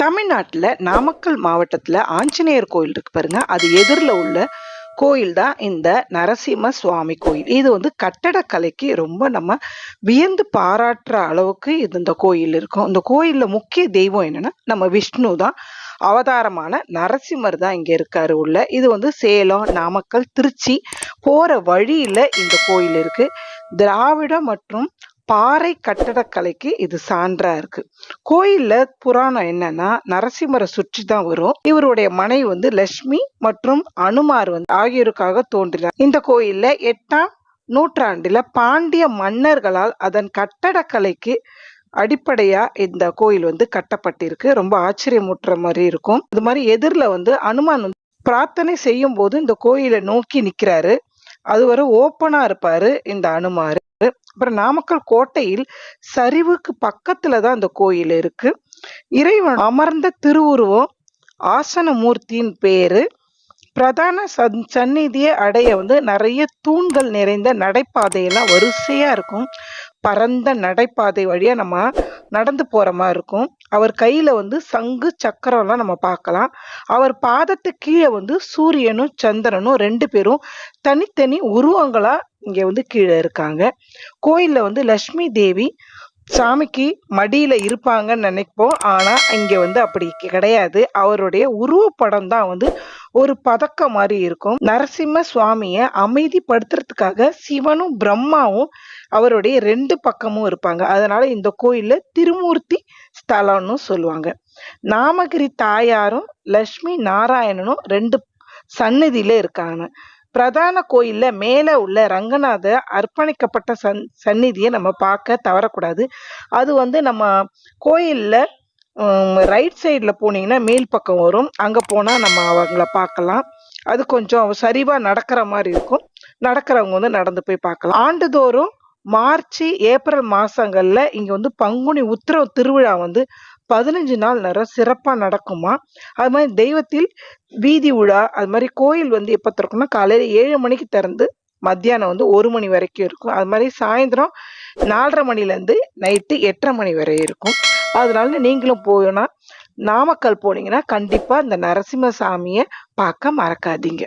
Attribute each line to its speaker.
Speaker 1: தமிழ்நாட்டுல நாமக்கல் மாவட்டத்துல ஆஞ்சநேயர் கோயில் இருக்கு பாருங்க. அது எதிரில் உள்ள கோயில் தான் இந்த நரசிம்ம சுவாமி கோயில். இது வந்து கட்டடக்கலைக்கு ரொம்ப நம்ம வியந்து பாராட்டுற அளவுக்கு இந்த கோயில் இருக்கும். இந்த கோயில்ல முக்கிய தெய்வம் என்னன்னா நம்ம விஷ்ணு தான். அவதாரமான நரசிம்மர் தான் இங்க இருக்காரு உள்ள. இது வந்து சேலம், நாமக்கல், திருச்சி போற வழியில இந்த கோயில் இருக்கு. திராவிட மற்றும் பாறை கட்டடக்கலைக்கு இது சான்றா இருக்கு. கோயில்ல புராணம் என்னன்னா நரசிம்மரை சுற்றி தான் வரும். இவருடைய மனைவி வந்து லட்சுமி மற்றும் அனுமார் வந்து ஆகியோருக்காக தோன்றினார். இந்த கோயில்ல 8ஆம் நூற்றாண்டுல பாண்டிய மன்னர்களால் அதன் கட்டடக்கலைக்கு அடிப்படையா இந்த கோயில் வந்து கட்டப்பட்டிருக்கு. ரொம்ப ஆச்சரியமூட்டுற மாதிரி இருக்கும். இது மாதிரி எதிரில் வந்து அனுமான் வந்து பிரார்த்தனை செய்யும் போது இந்த கோயிலை நோக்கி நிக்கிறாரு. அதுவரை ஓப்பனா இருப்பாரு இந்த அனுமார். அப்புறம் நாமக்கல் கோட்டையில் சரிவுக்கு பக்கத்துல தான் அந்த கோயில் இருக்கு. இறைவன் அமர்ந்த திருவுருவம் ஆசனமூர்த்தியின் பேரு. பிரதான சந்நிதியை அடைய வந்து நிறைய தூண்கள் நிறைந்த நடைபாதையெல்லாம் வரிசையா இருக்கும். பரந்த நடைபாதை வழியா நம்ம நடந்து போற மாதிரி இருக்கும். அவர் கையில வந்து சங்கு சக்கரம்லாம் நம்ம பார்க்கலாம். அவர் பாதத்து கீழே வந்து சூரியனும் சந்திரனும் 2 பேரும் தனித்தனி உருவங்களா இங்க வந்து கீழே இருக்காங்க. கோயில்ல வந்து லட்சுமி தேவி சாமிக்கு மடியில இருப்பாங்கன்னு நினைப்போம். ஆனா இங்க வந்து அப்படி கிடையாது. அவருடைய உருவப்படம் தான் வந்து ஒரு பதக்கம் மாதிரி இருக்கும். நரசிம்ம சுவாமிய அமைதிப்படுத்துறதுக்காக சிவனும் பிரம்மாவும் அவருடைய 2 பக்கமும் இருப்பாங்க. அதனால இந்த கோயில்ல திருமூர்த்தி ஸ்தலம்னு சொல்லுவாங்க. நாமகிரி தாயாரும் லட்சுமி நாராயணனும் 2 சன்னதியில இருக்காங்க. பிரதான கோயில்ல மேல உள்ள ரங்கநாத அர்ப்பணிக்கப்பட்ட சந்நிதியை நம்ம பார்க்க தவறக்கூடாது. அது வந்து நம்ம கோயில்ல ரைட் சைட்ல போனீங்கன்னா மேல் பக்கம் வரும். அங்க போனா நம்ம அவங்கள பார்க்கலாம். அது கொஞ்சம் சரிவா நடக்கிற மாதிரி இருக்கும். நடக்கிறவங்க வந்து நடந்து போய் பார்க்கலாம். ஆண்டுதோறும் மார்ச், ஏப்ரல் மாசங்கள்ல இங்க வந்து பங்குனி உத்திரவு திருவிழா வந்து 15 நாள் நேரம் சிறப்பா நடக்குமா. அது மாதிரி தெய்வத்தில் வீதி உலா. அது மாதிரி கோயில் வந்து எப்ப திறக்கும்னா காலையில 7 மணிக்கு திறந்து மத்தியானம் வந்து 1 மணி வரைக்கும் இருக்கும். அது மாதிரி சாயந்தரம் 4:30 மணில இருந்து நைட்டு 8:30 மணி வரை இருக்கும். அதனால நீங்களும் போனா நாமக்கல் போனீங்கன்னா கண்டிப்பா இந்த நரசிம்ம சாமியை பார்க்க மறக்காதீங்க.